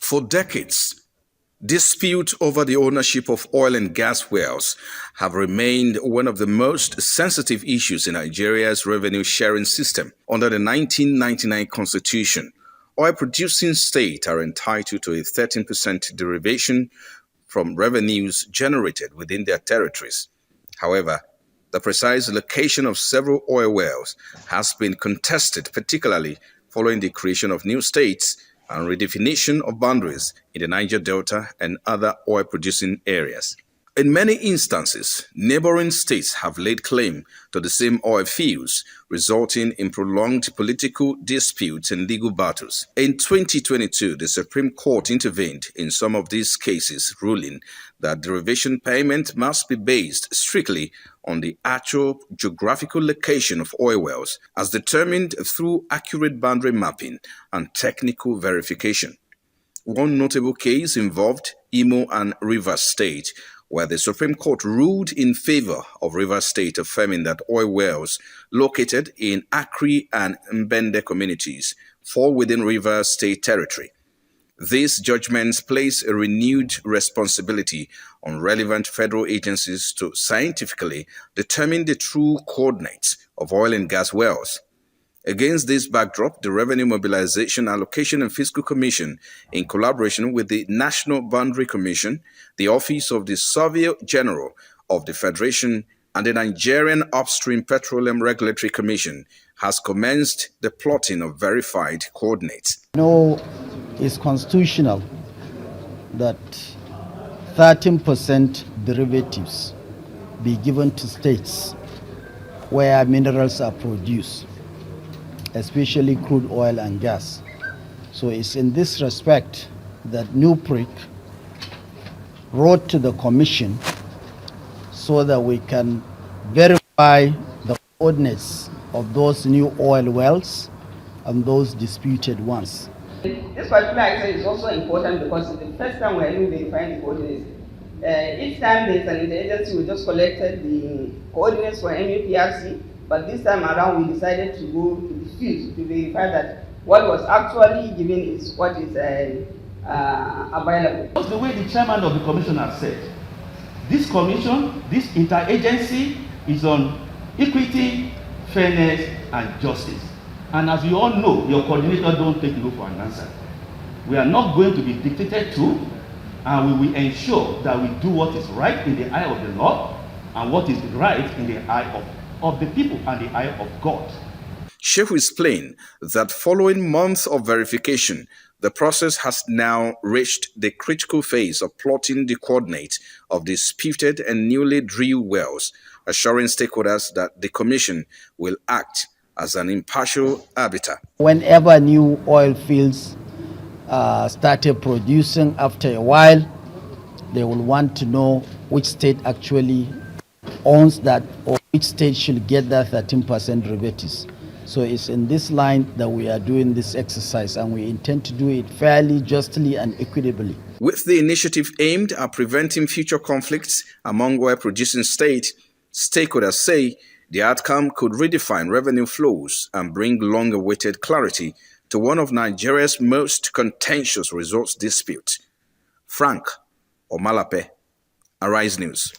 For decades, disputes over the ownership of oil and gas wells have remained one of the most sensitive issues in Nigeria's revenue sharing system. Under the 1999 Constitution, oil-producing states are entitled to a 13% derivation from revenues generated within their territories. However, the precise location of several oil wells has been contested, particularly following the creation of new states and redefinition of boundaries in the Niger Delta and other oil-producing areas. In many instances, neighboring states have laid claim to the same oil fields, resulting in prolonged political disputes and legal battles. In 2022, the Supreme Court intervened in some of these cases, ruling that derivation payment must be based strictly on the actual geographical location of oil wells, as determined through accurate boundary mapping and technical verification. One notable case involved Imo and Rivers State, where the Supreme Court ruled in favor of Rivers State, affirming that oil wells located in Akri and Mbende communities fall within Rivers State territory. These judgments place a renewed responsibility on relevant federal agencies to scientifically determine the true coordinates of oil and gas wells. Against this backdrop, the Revenue Mobilization, Allocation and Fiscal Commission, in collaboration with the National Boundary Commission, the Office of the Surveyor General of the Federation, and the Nigerian Upstream Petroleum Regulatory Commission, has commenced the plotting of verified coordinates. It's constitutional that 13% derivatives be given to states where minerals are produced, especially crude oil and gas. So it's in this respect that NUPRIC wrote to the Commission so that we can verify the coordinates of those new oil wells and those disputed ones. This particular exercise is also important because it's the first time we are even verifying the coordinates. Each time there's an interagency, we just collected the coordinates for MAPRC, but this time around we decided to go to the field to verify that what was actually given is what is available. That's the way the chairman of the commission has said. This commission, this interagency is on equity, fairness, and justice. And as you all know, your coordinator don't take no for an answer. We are not going to be dictated to, and we will ensure that we do what is right in the eye of the law and what is right in the eye of the people and the eye of God. Shehu explained that following months of verification, the process has now reached the critical phase of plotting the coordinates of disputed and newly drilled wells, assuring stakeholders that the Commission will act as an impartial arbiter. Whenever new oil fields started producing, after a while, they will want to know which state actually owns that, or which state should get that 13% derivatives. So it's in this line that we are doing this exercise, and we intend to do it fairly, justly, and equitably. With the initiative aimed at preventing future conflicts among oil-producing states, stakeholders say the outcome could redefine revenue flows and bring long-awaited clarity to one of Nigeria's most contentious resource disputes. Frank Omalape, Arise News.